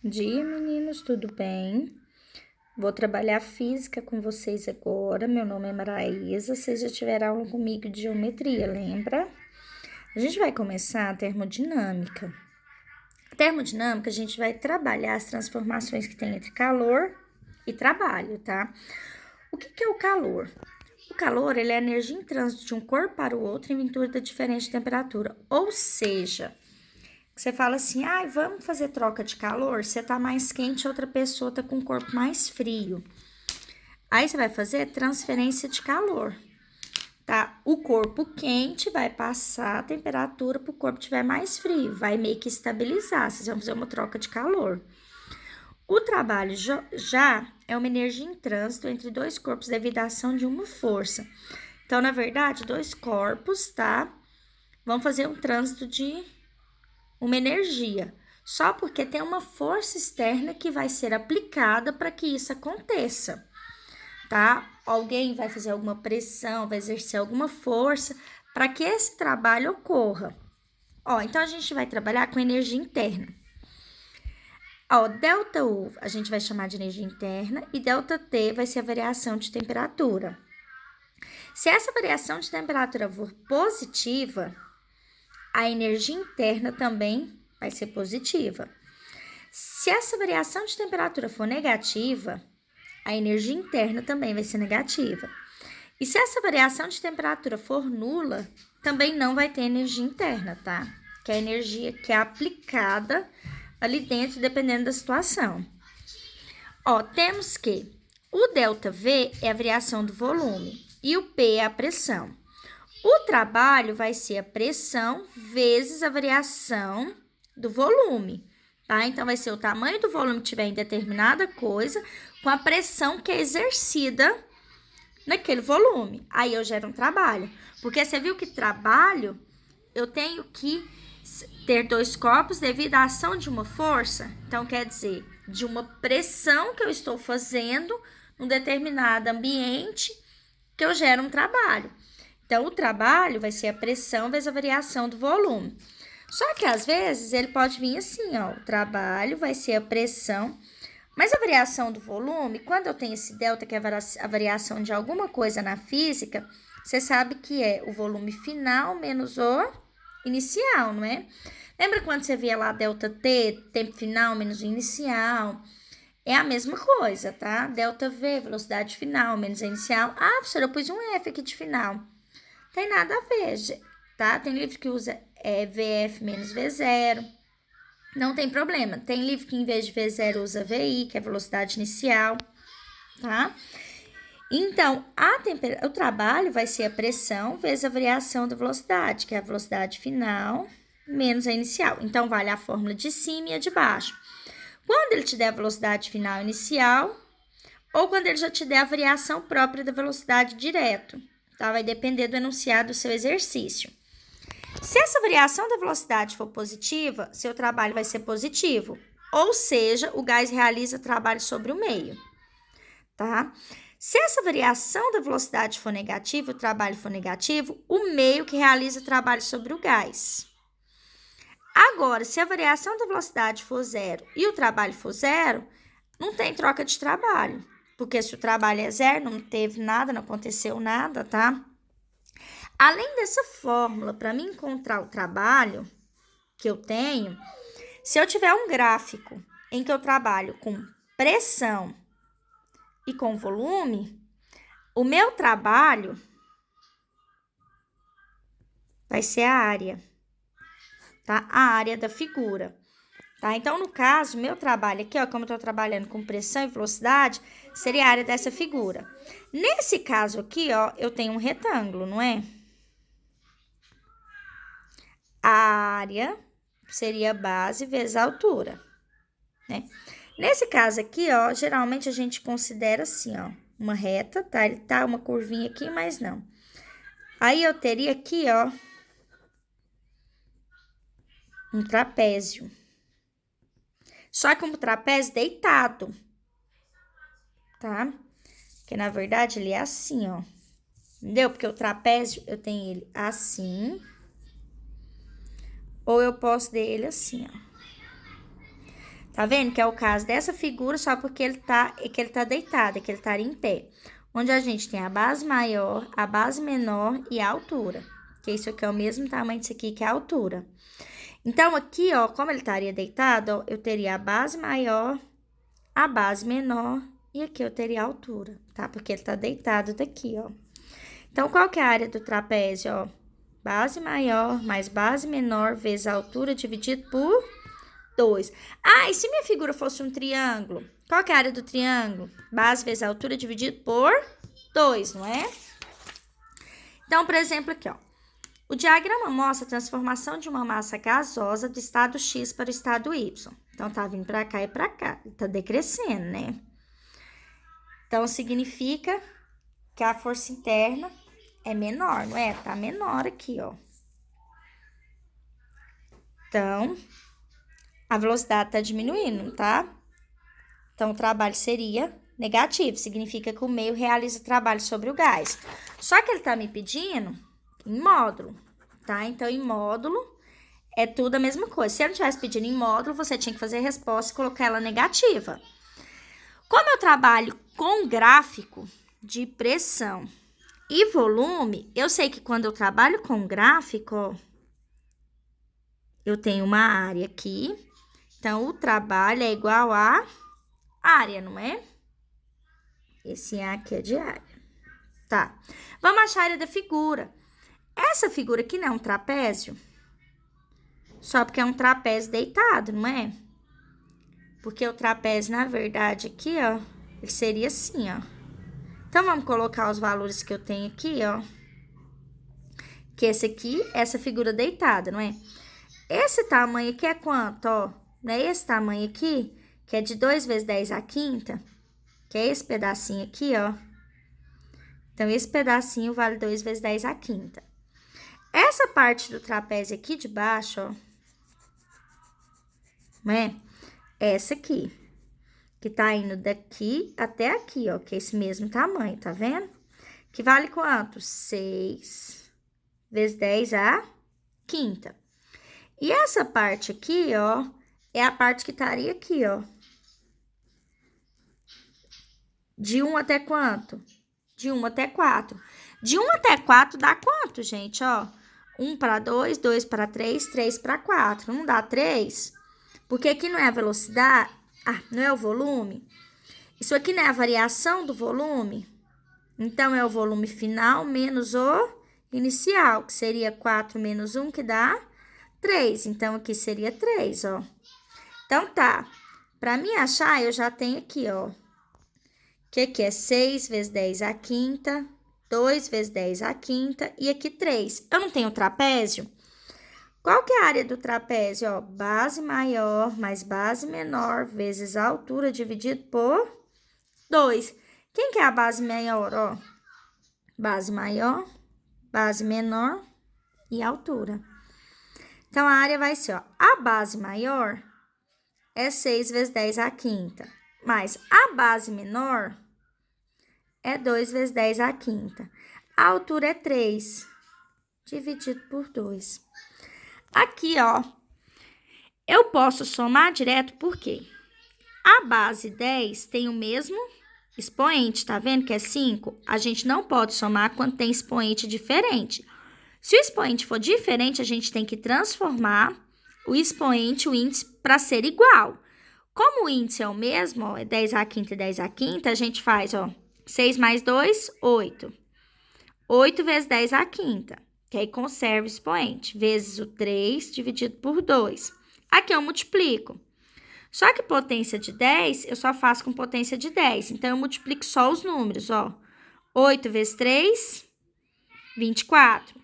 Bom dia, meninos, tudo bem? Vou trabalhar física com vocês agora. Meu nome é Maraísa. Vocês já tiveram aula comigo de geometria, lembra? A gente vai começar a termodinâmica. A termodinâmica, a gente vai trabalhar as transformações que tem entre calor e trabalho, tá? O que é o calor? O calor, ele é a energia em trânsito de um corpo para o outro em virtude da diferente temperatura. Ou seja, você fala assim, vamos fazer troca de calor? Você tá mais quente, outra pessoa tá com o corpo mais frio. Aí você vai fazer transferência de calor, tá? O corpo quente vai passar a temperatura para o corpo estiver mais frio, vai meio que estabilizar. Vocês vão fazer uma troca de calor. O trabalho já é uma energia em trânsito entre dois corpos devido à ação de uma força. Então, na verdade, dois corpos, tá? Vão fazer um trânsito de uma energia, só porque tem uma força externa que vai ser aplicada para que isso aconteça, tá? Alguém vai fazer alguma pressão, vai exercer alguma força para que esse trabalho ocorra. Então a gente vai trabalhar com energia interna. Delta U a gente vai chamar de energia interna e delta T vai ser a variação de temperatura. Se essa variação de temperatura for positiva, a energia interna também vai ser positiva. Se essa variação de temperatura for negativa, a energia interna também vai ser negativa. E se essa variação de temperatura for nula, também não vai ter energia interna, tá? Que é a energia que é aplicada ali dentro, dependendo da situação. Temos que o ΔV é a variação do volume e o P é a pressão. O trabalho vai ser a pressão vezes a variação do volume, tá? Então, vai ser o tamanho do volume que tiver em determinada coisa com a pressão que é exercida naquele volume. Aí eu gero um trabalho. Porque você viu que trabalho, eu tenho que ter dois corpos devido à ação de uma força. Então, quer dizer, de uma pressão que eu estou fazendo num determinado ambiente que eu gero um trabalho. Então, o trabalho vai ser a pressão vezes a variação do volume. Só que, às vezes, ele pode vir assim, o trabalho vai ser a pressão, mas a variação do volume, quando eu tenho esse delta, que é a variação de alguma coisa na física, você sabe que é o volume final menos o inicial, não é? Lembra quando você via lá delta T, tempo final menos o inicial? É a mesma coisa, tá? Delta V, velocidade final menos a inicial. Professora, eu pus um F aqui de final. Tem nada a ver, tá? Tem livro que usa VF menos V0. Não tem problema. Tem livro que em vez de V0 usa VI, que é a velocidade inicial, tá? Então, o trabalho vai ser a pressão vezes a variação da velocidade, que é a velocidade final menos a inicial. Então, vale a fórmula de cima e a de baixo. Quando ele te der a velocidade final inicial, ou quando ele já te der a variação própria da velocidade direto, tá? Vai depender do enunciado do seu exercício. Se essa variação da velocidade for positiva, seu trabalho vai ser positivo. Ou seja, o gás realiza trabalho sobre o meio, tá? Se essa variação da velocidade for negativa, o trabalho for negativo, o meio que realiza trabalho sobre o gás. Agora, se a variação da velocidade for zero e o trabalho for zero, não tem troca de trabalho. Porque se o trabalho é zero, não teve nada, não aconteceu nada, tá? Além dessa fórmula, para mim encontrar o trabalho que eu tenho, se eu tiver um gráfico em que eu trabalho com pressão e com volume, o meu trabalho vai ser a área, tá? A área da figura, tá? Então, no caso, meu trabalho aqui, como eu tô trabalhando com pressão e velocidade, seria a área dessa figura. Nesse caso aqui, eu tenho um retângulo, não é? A área seria a base vezes a altura, né? Nesse caso aqui, geralmente a gente considera assim, uma reta, tá? Ele tá uma curvinha aqui, mas não. Aí eu teria aqui, um trapézio. Só que um trapézio deitado, tá? Que na verdade ele é assim, entendeu? Porque o trapézio eu tenho ele assim, ou eu posso ter ele assim, Tá vendo que é o caso dessa figura só porque ele tá deitado, que ele estaria em pé. Onde a gente tem a base maior, a base menor e a altura. Que isso aqui é o mesmo tamanho disso aqui, que é a altura. Então, aqui, ó, como ele estaria deitado, ó, eu teria a base maior, a base menor e aqui eu teria a altura, tá? Porque ele tá deitado daqui, ó. Então, qual que é a área do trapézio, ó? Base maior mais base menor vezes a altura dividido por 2. Ah, e se minha figura fosse um triângulo? Qual que é a área do triângulo? Base vezes a altura dividido por 2, não é? Então, por exemplo, aqui, ó. O diagrama mostra a transformação de uma massa gasosa do estado X para o estado Y. Então, tá vindo para cá e para cá. Tá decrescendo, né? Então, significa que a força interna é menor, não é? Tá menor aqui, ó. Então, a velocidade tá diminuindo, tá? Então, o trabalho seria negativo. Significa que o meio realiza trabalho sobre o gás. Só que ele tá me pedindo em módulo, tá? Então, em módulo é tudo a mesma coisa. Se ele estivesse pedindo em módulo, você tinha que fazer a resposta e colocar ela negativa. Como eu trabalho com gráfico de pressão e volume, eu sei que quando eu trabalho com gráfico, ó, eu tenho uma área aqui. Então, o trabalho é igual a área, não é? Esse aqui é de área. Tá. Vamos achar a área da figura. Essa figura aqui não é um trapézio? Só porque é um trapézio deitado, não é? Porque o trapézio, na verdade, aqui, ó, ele seria assim, ó. Então, vamos colocar os valores que eu tenho aqui, ó. Que esse aqui, essa figura deitada, não é? Esse tamanho aqui é quanto, ó? Não é esse tamanho aqui? Que é de 2 vezes 10 à quinta? Que é esse pedacinho aqui, ó. Então, esse pedacinho vale 2 vezes 10 à quinta. Essa parte do trapézio aqui de baixo, ó. Não é? Essa aqui. Que tá indo daqui até aqui, ó. Que é esse mesmo tamanho, tá vendo? Que vale quanto? 6 vezes 10 à quinta. E essa parte aqui, ó, é a parte que estaria aqui, ó. De 1 até quanto? De 1 até 4. De 1 até 4 dá quanto, gente, ó? 1 para 2, 2 para 3, 3 para 4. Não dá 3? Porque aqui não é a velocidade, não é o volume. Isso aqui não é a variação do volume. Então, é o volume final menos o inicial, que seria 4 menos 1, que dá 3. Então, aqui seria 3, ó. Então, tá. Para mim achar, eu já tenho aqui, ó. Que aqui é 6 vezes 10 à quinta, 2 vezes 10 à quinta e aqui 3. Eu não tenho trapézio? Qual que é a área do trapézio, ó? Base maior mais base menor vezes a altura dividido por 2. Quem que é a base maior, ó? Base maior, base menor e altura. Então, a área vai ser, ó, a base maior é 6 vezes 10 à quinta, mais a base menor é 2 vezes 10 à quinta. A altura é 3, dividido por 2. Aqui, ó, eu posso somar direto porque a base 10 tem o mesmo expoente, tá vendo que é 5? A gente não pode somar quando tem expoente diferente. Se o expoente for diferente, a gente tem que transformar o expoente, o índice, para ser igual. Como o índice é o mesmo, ó, é 10 à quinta e 10 à quinta, a gente faz, ó, 6 mais 2, 8. 8 vezes 10 à quinta, que aí conserva o expoente, vezes o 3 dividido por 2. Aqui eu multiplico. Só que potência de 10, eu só faço com potência de 10. Então, eu multiplico só os números, ó. 8 vezes 3, 24.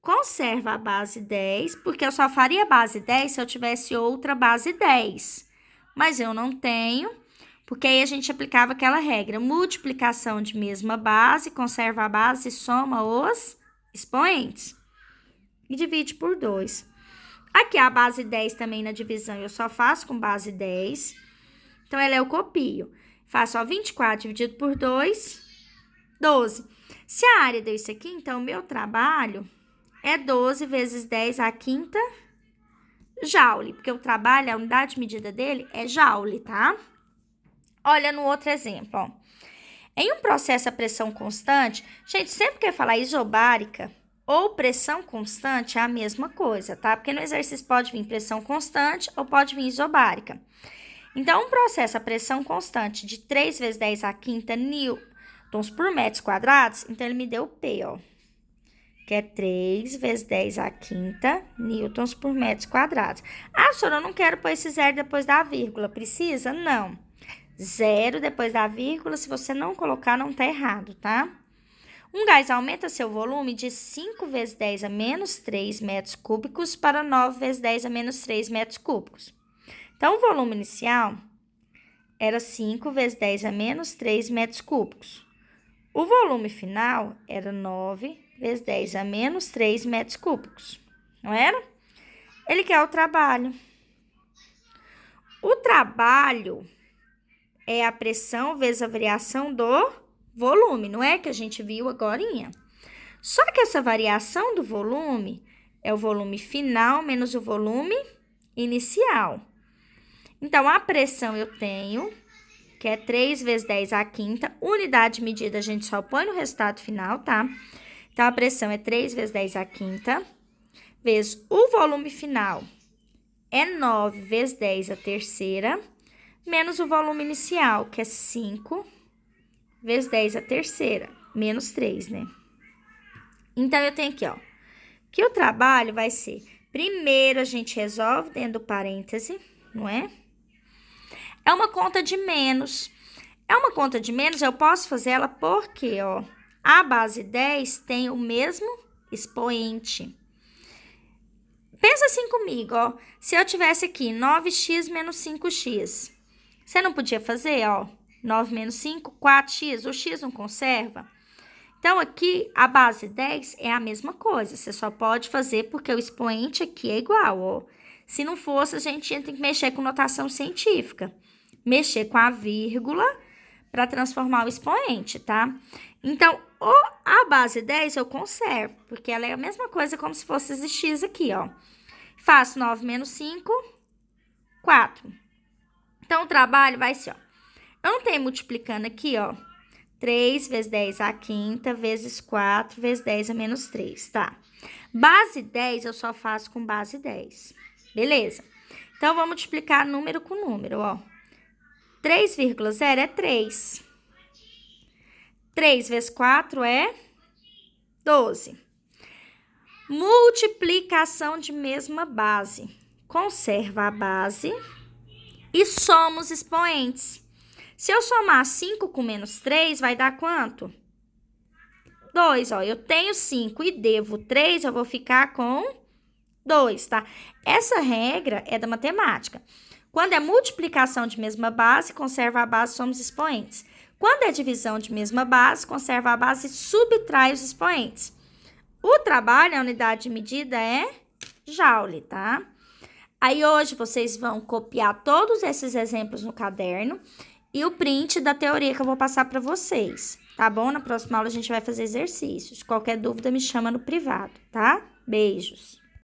Conserva a base 10, porque eu só faria a base 10 se eu tivesse outra base 10. Mas eu não tenho, porque aí a gente aplicava aquela regra. Multiplicação de mesma base, conserva a base e soma os expoentes. E divide por 2. Aqui a base 10 também na divisão, eu só faço com base 10. Então, ela eu copio. Faço, ó, 24 dividido por 2, 12. Se a área deu isso aqui, então, o meu trabalho é 12 vezes 10 à quinta joule, porque o trabalho, a unidade de medida dele é joule, tá? Olha no outro exemplo, ó. Em um processo a pressão constante, gente, sempre que eu falar isobárica ou pressão constante é a mesma coisa, tá? Porque no exercício pode vir pressão constante ou pode vir isobárica. Então, um processo a pressão constante de 3 vezes 10 à quinta newtons por metros quadrados, então ele me deu o P, ó, que é 3 vezes 10 à quinta newtons por metros quadrados. Ah, professora, eu não quero pôr esse zero depois da vírgula. Precisa? Não. Zero depois da vírgula, se você não colocar, não tá errado, tá? Um gás aumenta seu volume de 5 vezes 10 a menos 3 metros cúbicos para 9 vezes 10 a menos 3 metros cúbicos. Então, o volume inicial era 5 vezes 10 a menos 3 metros cúbicos. O volume final era 9 vezes 10 a menos 3 metros cúbicos, não era? Ele quer o trabalho. O trabalho é a pressão vezes a variação do volume, não é que a gente viu agorinha? Só que essa variação do volume é o volume final menos o volume inicial. Então, a pressão eu tenho, que é 3 vezes 10 à quinta, unidade de medida a gente só põe no resultado final, tá? Então, a pressão é 3 vezes 10 à quinta, vezes o volume final é 9 vezes 10 à terceira, menos o volume inicial, que é 5 vezes 10 à terceira, menos 3, né? Então, eu tenho aqui, ó, que o trabalho vai ser, primeiro a gente resolve dentro do parêntese, não é? É uma conta de menos. É uma conta de menos, eu posso fazer ela porque, ó, a base 10 tem o mesmo expoente. Pensa assim comigo, ó. Se eu tivesse aqui 9x menos 5x, você não podia fazer, ó, 9 menos 5, 4x. O x não conserva? Então, aqui, a base 10 é a mesma coisa. Você só pode fazer porque o expoente aqui é igual, ó. Se não fosse, a gente tinha que mexer com notação científica. Mexer com a vírgula para transformar o expoente, tá? Então, a base 10 eu conservo, porque ela é a mesma coisa como se fosse esse x aqui, ó. Faço 9 menos 5, 4. Então, o trabalho vai ser, ó. Eu não tenho multiplicando aqui, ó. 3 vezes 10 à quinta, vezes 4, vezes 10 a menos 3, tá? Base 10 eu só faço com base 10. Beleza? Então, vou multiplicar número com número, ó. 3,0 é 3. 3 vezes 4 é 12. Multiplicação de mesma base. Conserva a base e soma os expoentes. Se eu somar 5 com menos 3, vai dar quanto? 2, ó. Eu tenho 5 e devo 3, eu vou ficar com 2, tá? Essa regra é da matemática. Quando é multiplicação de mesma base, conserva a base, soma os expoentes. Quando é divisão de mesma base, conserva a base e subtrai os expoentes. O trabalho, a unidade de medida é joule, tá? Aí hoje vocês vão copiar todos esses exemplos no caderno e o print da teoria que eu vou passar para vocês, tá bom? Na próxima aula a gente vai fazer exercícios. Qualquer dúvida me chama no privado, tá? Beijos!